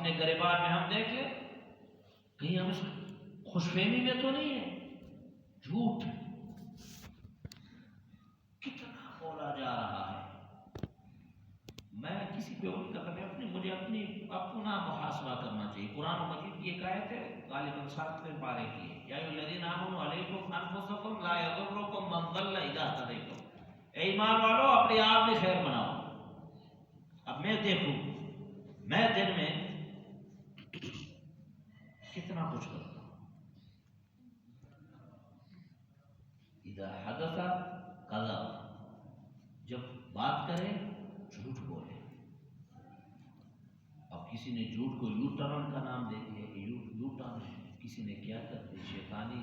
اپنے گریبان میں ہم دیکھ لیں کہیں ہم اس خوش فہمی میں تو نہیں ہے. جھوٹ کتنا بولا جا رہا ہے. میں کسی پہ ان کا مجھے اپنا محاسبہ کرنا چاہیے. قرآن مجید کی ایک آیت ہے غالباً 7ویں پارے کی ہے، یا ایھا الذین آمنوا علیکم انفسکم لا یضرکم من ضل اذا اہتدیتم. اے ایمان والو اپنے آپ میں خیر بناؤ. اب میں دیکھوں میں دن میں کتنا کچھ کرتا ہوں. اذا حدث کذب، جب بات کرے جھوٹ بولے. اب کسی نے جھوٹ کو یو ٹرن کا نام دے دیا کہ یو ٹرن ہے، کسی نے کیا کر دی شیطانی.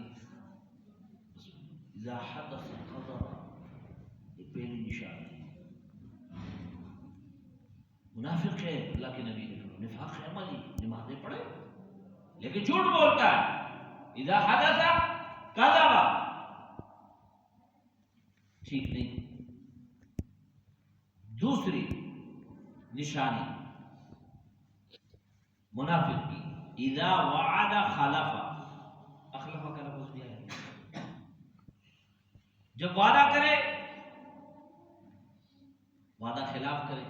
اذا حدث کذب، یہ پہلی نشانی ہے. منافق ہے، اللہ کے نبی نے فرمایا نفاق عملی، نمازیں پڑھے لیکن جھوٹ بولتا ہے. اذا حدث کذب، ٹھیک نہیں. دوسری نشانی منافق کی، اذا وعد خلف. اخلف کا لفظ دیا ہے، جب وعدہ کرے وعدہ خلاف کرے.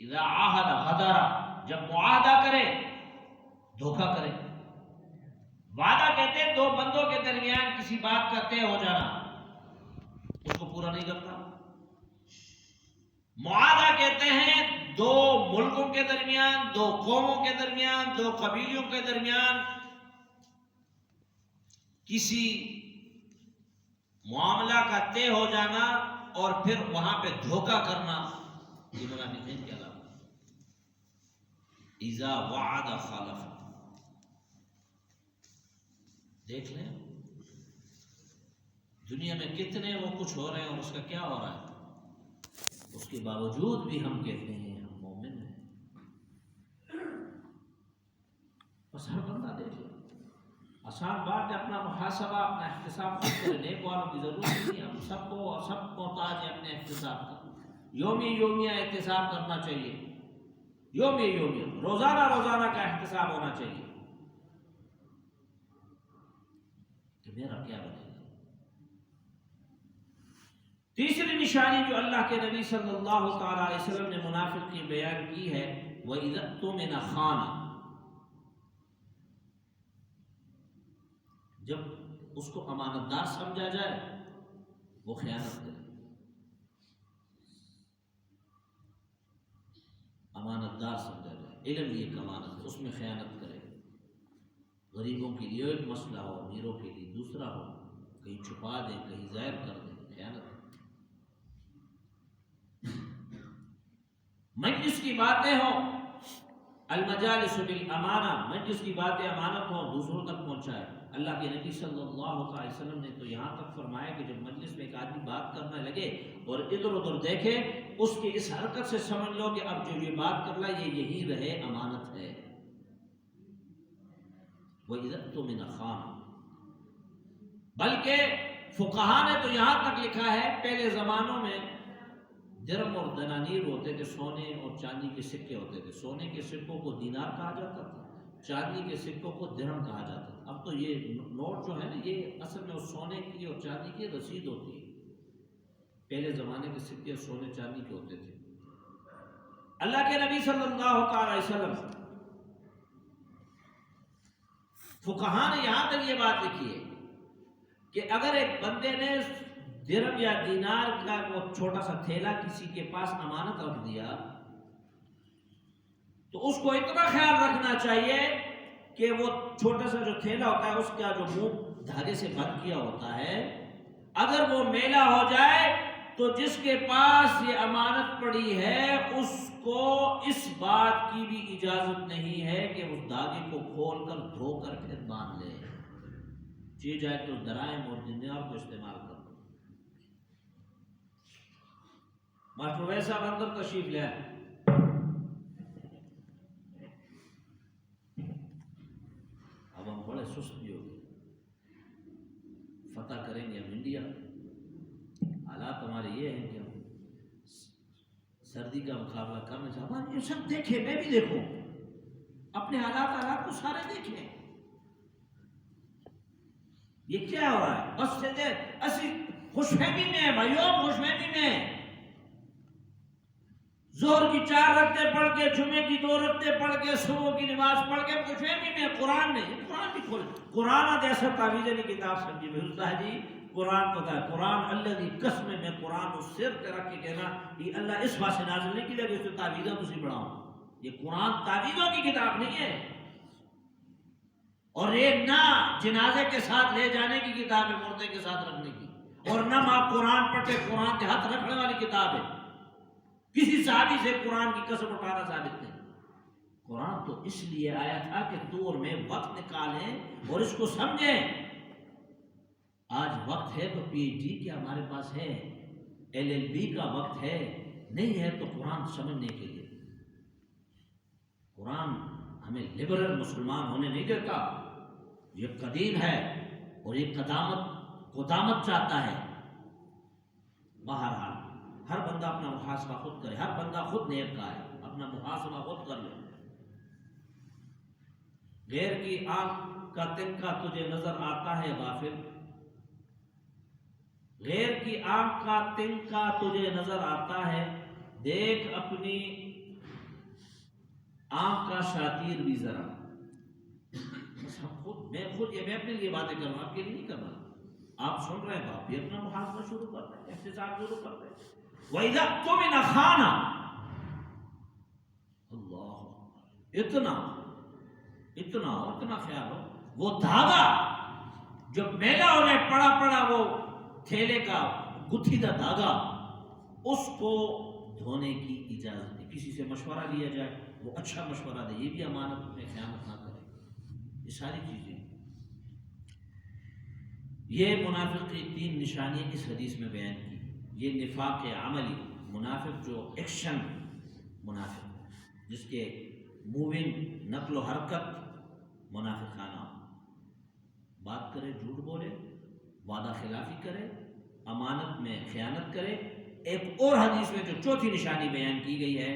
اذا عاہد غدر، جب معاہدہ کرے دھوکہ کرے. وعدہ کہتے ہیں دو بندوں کے درمیان کسی بات کا طے ہو جانا، اس کو پورا نہیں کرتا. معاہدہ کہتے ہیں دو ملکوں کے درمیان، دو قوموں کے درمیان، دو قبیلوں کے درمیان کسی معاملہ کا طے ہو جانا اور پھر وہاں پہ دھوکہ کرنا. یہ منافقین کے علاوہ اذا وعد خلف. دیکھ لیں دنیا میں کتنے وہ کچھ ہو رہے ہیں اور اس کا کیا ہو رہا ہے. اس کے باوجود بھی ہم کہتے ہیں ہم مومن ہیں. بس ہر بندہ دیکھ لے. آسان بات ہے، اپنا محاسبہ اپنا احتساب خود کرے. نیک والوں کی ضرورت نہیں. ہم سب محتاج ہیں اپنے احتساب کا. یومیہ احتساب کرنا چاہیے. یومیہ روزانہ کا احتساب ہونا چاہیے کہ میرا کیا بنے گا. تیسری نشانی جو اللہ کے نبی صلی اللہ تعالی علیہ وسلم نے منافق کی بیان کی ہے، وَإِذَا اؤْتُمِنَ خَانَ. جب اس کو امانت دار سمجھا جائے وہ خیانت کرے. امانت دار سمجھا جائے، علم ایک امانت ہے، اس میں خیانت کرے. غریبوں کے لیے ایک مسئلہ ہو، امیروں کے لیے دوسرا ہو، کہیں چھپا دے کہیں ظاہر کر دے، خیانت. مجلس کی باتیں ہوں، المجالس بالامانہ، مجلس کی باتیں امانت ہوں، دوسروں تک پہنچائے. اللہ کے نبی صلی اللہ علیہ وسلم نے تو یہاں تک فرمایا کہ جب مجلس میں ایک آدمی بات کرنے لگے اور ادھر ادھر دیکھے، اس کی اس حرکت سے سمجھ لو کہ اب جو یہ بات کر رہا ہے یہ یہی رہے، امانت ہے. وَإِذَا اؤْتُمِنَ خَانَ. بلکہ فقہا نے تو یہاں تک لکھا ہے پہلے زمانوں میں درم اور دنانیر ہوتے تھے، سونے اور چاندی کے سکے ہوتے تھے. سونے کے سکوں کو دینار کہا جاتا تھا، چاندی کے سکوں کو درہم کہا جاتا تھا. اب تو یہ نوٹ جو ہے نا یہ اصل میں اس سونے کی اور چاندی کی رسید ہوتی ہے. پہلے زمانے کے سکے سونے چاندی کے ہوتے تھے. اللہ کے نبی صلی اللہ تعالی علیہ وسلم فقہا نے یہاں تک یہ بات لکھی ہے کہ اگر ایک بندے نے درہم یا دینار کا وہ چھوٹا سا تھیلا کسی کے پاس امانت رکھ دیا تو اس کو اتنا خیال رکھنا چاہیے کہ وہ چھوٹا سا جو تھیلا ہوتا ہے اس کا جو منہ دھاگے سے بند کیا ہوتا ہے، اگر وہ میلا ہو جائے تو جس کے پاس یہ امانت پڑی ہے اس کو اس بات کی بھی اجازت نہیں ہے کہ اس دھاگے کو کھول کر دھو کر پھر باندھ لے. چیز جائے تو درائم اور دینار کو استعمال کر. ماسٹر ویسا اندر تشریف لے آئے. اب ہم بڑے سست بھی ہو گئے. فتح کریں گے ہم انڈیا. حالات ہمارے یہ ہیں کہ ہم سردی کا مقابلہ کرنا چاہتا ہوں. یہ سب دیکھیں، میں بھی دیکھوں، اپنے حالات کو سارے دیکھیں. یہ کیا ہو رہا ہے؟ بس سے اسی خوش فہمی میں بھائیوں، خوش فہمی میں ظہر کی 4 رکعتیں پڑھ کے، جمعے کی 2 رکعتیں پڑھ کے، صبح کی نماز پڑھ کے خوش فہمی میں قرآن نہیں. قرآن بھی کھول، قرآن جیسا تعویذ نہیں کتاب سمجھی میں ہوتا ہے جی. قرآن پتہ ہے، قرآن الذی قسم میں قرآن اس سر کے رکھ کے کہنا یہ اللہ اس واسطے نازل نہیں کیا کہ اس سے تعویذیں تسی بڑھاؤں. یہ قرآن تعویذوں کی کتاب نہیں ہے، اور یہ نہ جنازے کے ساتھ لے جانے کی کتاب ہے، مردے کے ساتھ رکھنے کی، اور نہ آپ قرآن پڑھتے قرآن کے ہاتھ رکھنے والی کتاب ہے. کسی صحابی سے قرآن کی قسم اٹھانا ثابت نہیں. قرآن تو اس لیے آیا تھا کہ دور میں وقت نکالیں اور اس کو سمجھیں. آج وقت ہے تو پی ایچ ڈی کیا ہمارے پاس ہے، LLB کا وقت ہے، نہیں ہے تو قرآن سمجھنے کے لیے. قرآن ہمیں لبرل مسلمان ہونے نہیں دیتا، یہ قدیم ہے اور یہ قدامت چاہتا ہے. بہرحال ہر بندہ اپنا محاسبہ خود کرے، ہر بندہ خود نیک کا ہے، اپنا محاسبہ خود کر لے. غیر کی آنکھ کا تنکا تجھے نظر آتا ہے غافل، غیر کی آنکھ کا تنکا تجھے نظر آتا ہے، دیکھ اپنی آنکھ کا شاطیر بھی ذرا. بس میں اپنے لیے باتیں کر رہا ہوں، آپ کے لیے نہیں کر رہا. آپ سن رہے ہیں تو آپ بھی اپنا محاسبہ شروع کر رہے ہیں، احتساب شروع کر رہے ہیں. وَإِذَا اؤْتُمِنَ خَانَ، اللہ اتنا خیال ہو، وہ دھاگا جو میلا ہونے پڑا وہ تھیلے کا گتھیدہ دھاگا، اس کو دھونے کی اجازت نہیں. کسی سے مشورہ لیا جائے، وہ اچھا مشورہ دے، یہ بھی امانت میں خیانت نہ کرے. یہ ساری چیزیں، یہ منافق کی 3 نشانیاں اس حدیث میں بیان کی. یہ نفاق عملی، منافق جو ایکشن منافق، جس کے موونگ نقل و حرکت منافقانہ، بات کرے جھوٹ بولے، وعدہ خلافی کرے، امانت میں خیانت کرے. ایک اور حدیث میں جو 4تھی نشانی بیان کی گئی ہے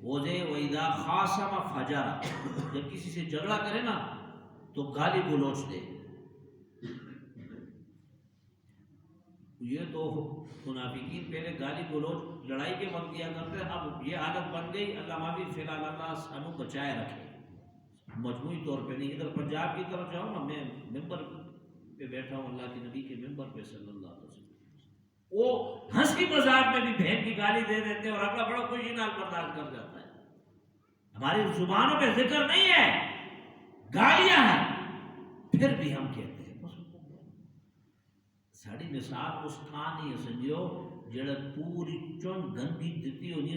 وہ ہے وَإِذَا خَاصَمَ فَجَرَ، جب کسی سے جھگڑا کرے نا تو گالی گلوچ دے. یہ تو منافقین پہلے گالی گلوچ لڑائی کے وقت دیا کرتے، اب یہ عادت بن گئی. اللہ معافی فی الحال اللہ سانو بچائے رکھے، مجموعی طور پہ نہیں. ادھر پنجاب کی طرف جاؤ نا، میں ممبر پہ بیٹھا ہوں اللہ کے نبی کے ممبر پہ صلی اللہ علیہ وسلم، وہ ہنسی مذاق میں بھی بہن کی گالی دے دیتے ہیں اور اگلا بڑا خوشی نال برداشت کر جاتا ہے. ہماری زبانوں پہ ذکر نہیں ہے، گالیاں ہیں، پھر بھی ہم کہتے ہیں. ساڑی مثال اس کھان نہیں سمجھو جڑا پوری چونج گندی دیتی ہونی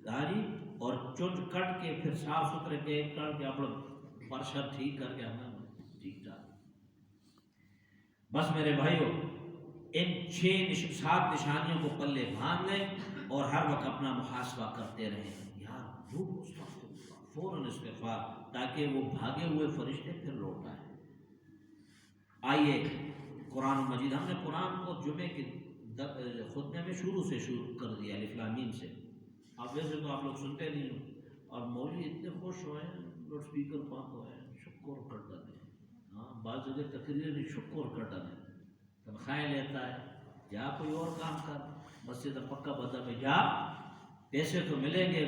گاری اور چونج کٹ کے پھر صاف ستھرے کے کر کے اپنا پرشر ٹھیک کر کے ہمیں ٹھیک ٹھاک. بس میرے بھائیو، ان 7 نشانیوں کو پلے باندھ لیں اور ہر وقت اپنا محاسبہ کرتے رہیں. یار فوراً استغفار، تاکہ وہ بھاگے ہوئے فرشتے پھر لوٹ آئیں. آئیے قرآن مجید، ہم نے قرآن کو جمعے کے خطبے میں شروع کر دیا الف لام میم سے. اب ویسے تو آپ لوگ سنتے نہیں ہو، اور مولوی اتنے خوش ہوئے ہیں، لاؤڈ اسپیکر پاک ہوئے ہیں، شکر کر ڈالے. ہاں بعض جگہ تقریر نہیں، شکر کر ڈالے، تنخواہیں لیتا ہے. جا کوئی اور کام کر، مسجد پکا بتا میں جا، پیسے تو ملیں گے،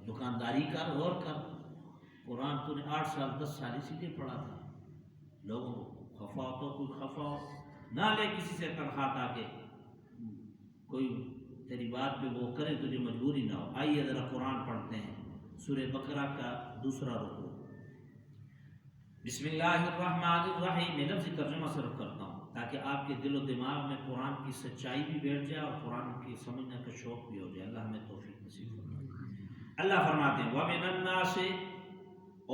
دکانداری کر اور کر. قرآن تو نے 8 سال 10 سال اسی لیے پڑھا تھا. لوگوں کو خفا ہو تو کوئی خفا ہو نہ لے کسی سے تنخواہ، تاکہ کوئی تیری بات پہ وہ کرے، تجھے مجبوری نہ ہو. آئیے ذرا قرآن پڑھتے ہیں. سورہ بقرہ کا 2 رکوع. بسم اللہ الرحمن الرحیم. میں لفظی ترجمہ صرف کرتا ہوں تاکہ آپ کے دل و دماغ میں قرآن کی سچائی بھی بیٹھ جائے اور قرآن کی سمجھنے کا شوق بھی ہو جائے. اللہ ہمیں توفیق نصیب فرمائے. اللہ فرماتے ہیں وَمِنَ النَّاسِ،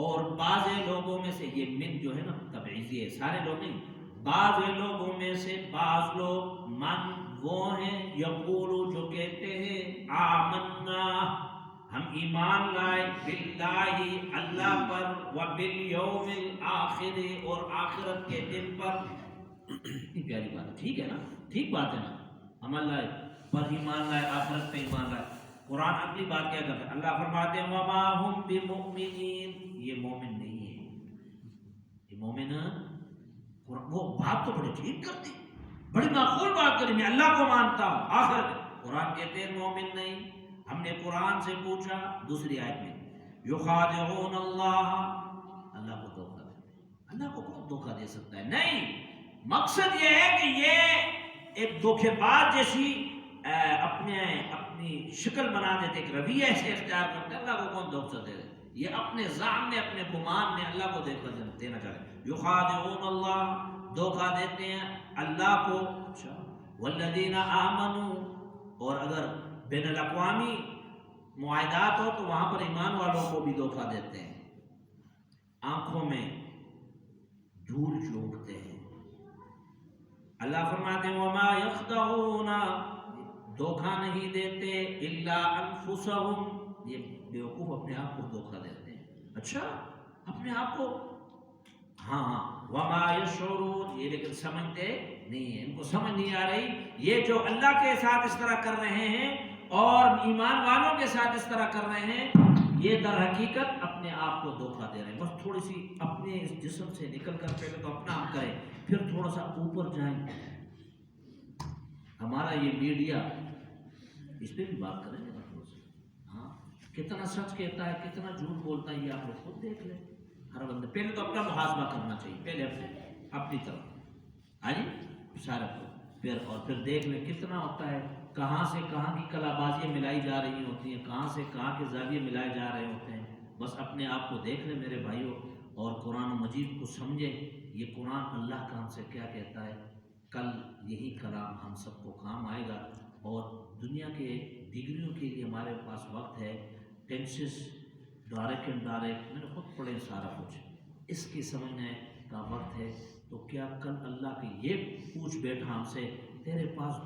اور بعض لوگوں میں سے، یہ من جو ہے نا تبعیضی ہے، سارے لوگ نہیں، بعض لوگوں میں سے بعض لوگ، من وہ ہیں، یقولو جو کہتے ہیں، آمنا ہم ایمان لائے، باللہ اللہ پر، وبالیوم الآخر اور آخرت کے دن پر. اتنی پیاری بات ہے، ٹھیک ہے نا، ٹھیک بات ہے نا. عمل لائے، پر ایمان لائے، آخرت پہ ایمان لائے۔ قرآن اگلی بات کیا کرتا ہے، اللہ فرماتے ہیں وما ہم بمؤمنین، یہ مومن نہیں ہے، یہ مومن وہ بات تو بڑی ٹھیک کرتی، بڑی معقول بات کری، میں اللہ کو مانتا ہوں آخر قرآن کہتے ہیں مومن نہیں۔ ہم نے قرآن سے پوچھا دوسری آیت میں یخادعون اللہ، اللہ کو دھوکہ دیتے ہیں، اللہ کو کون دھوکہ دے سکتا ہے؟ نہیں، مقصد یہ ہے کہ یہ ایک دھوکے باز جیسی اپنی شکل بنا دیتے، ایک رویہ سے اختیار کرتے، اللہ کو کون دھوکہ دے دے، یہ اپنے ظاہر میں اپنے گمان میں اللہ کو دینا چاہتے ہیں۔ یخادعون اللہ، دھوکہ دیتے ہیں اللہ کو۔ اچھا والذین آمنوا، اور اگر بین الاقوامی معاہدات ہو تو وہاں پر ایمان والوں کو بھی دھوکہ دیتے ہیں، آنکھوں میں دھول جھونکتے ہیں۔ اللہ فرماتے ہیں وما یخدعون، دھوکہ نہیں دیتے الا انفسہم، یہ بیوقوف اپنے آپ کو دھوکہ دیتے ہیں۔ اچھا اپنے آپ کو، ہاں وما یشعرون، یہ لیکن سمجھتے نہیں ہیں، ان کو سمجھ نہیں آ رہی یہ جو اللہ کے ساتھ اس طرح کر رہے ہیں اور ایمان والوں کے ساتھ اس طرح کر رہے ہیں، یہ در حقیقت اپنے آپ کو دھوکہ دے رہے ہیں۔ بس تھوڑی سی اپنے اس جسم سے نکل کر پہلے تو اپنا ہم کریں، پھر تھوڑا سا اوپر جائیں۔ ہمارا یہ میڈیا، اس پہ بھی بات کریں گے ہاں، کتنا سچ کہتا ہے کتنا جھوٹ بولتا ہے، یہ آپ لوگ خود دیکھ لیں۔ ہر بندے پہلے تو اپنا محاسبہ کرنا چاہیے، پہلے اپنی طرف، ہاں جی سارا کو، پھر دیکھ لیں کتنا ہوتا ہے، کہاں سے کہاں کی کلا بازیاں ملائی جا رہی ہوتی ہیں، کہاں سے کہاں کے زاویے ملائے جا رہے ہوتے ہیں۔ بس اپنے آپ کو دیکھ لیں میرے بھائیوں، اور قرآن مجید کو سمجھیں، یہ قرآن اللہ کا ہم سے کیا کہتا ہے، کل یہی کلام ہم سب کو کام آئے گا، اور دنیا کے ڈگریوں کے لیے ہمارے پاس وقت ہے، ٹینسز ڈائریکٹ اینڈ ڈائریکٹ میں نے خود پڑھے سارا کچھ، اس کی سمجھنے کا وقت ہے۔ تو کیا کل اللہ کی یہ پوچھ بیٹھا ہم سے، تیرے پاس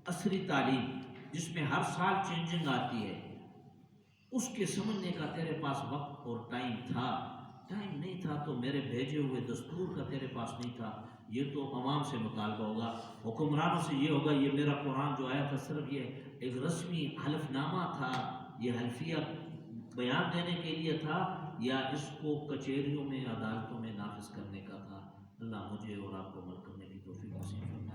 عصری تعلیم جس میں ہر سال چینجنگ آتی ہے، اس کے سمجھنے کا تیرے پاس وقت اور ٹائم تھا؟ ٹائم نہیں تھا تو میرے بھیجے ہوئے دستور کا تیرے پاس نہیں تھا، یہ تو عوام سے مطالبہ ہوگا، حکمرانوں سے یہ ہوگا، یہ میرا قرآن جو آیا تھا صرف یہ ایک رسمی حلف نامہ تھا، یہ حلفیہ بیان دینے کے لیے تھا، یا اس کو کچہریوں میں عدالتوں میں نافذ کرنے کا تھا؟ اللہ مجھے اور آپ کو عمل کرنے کی توفیق نصیب فرمائے۔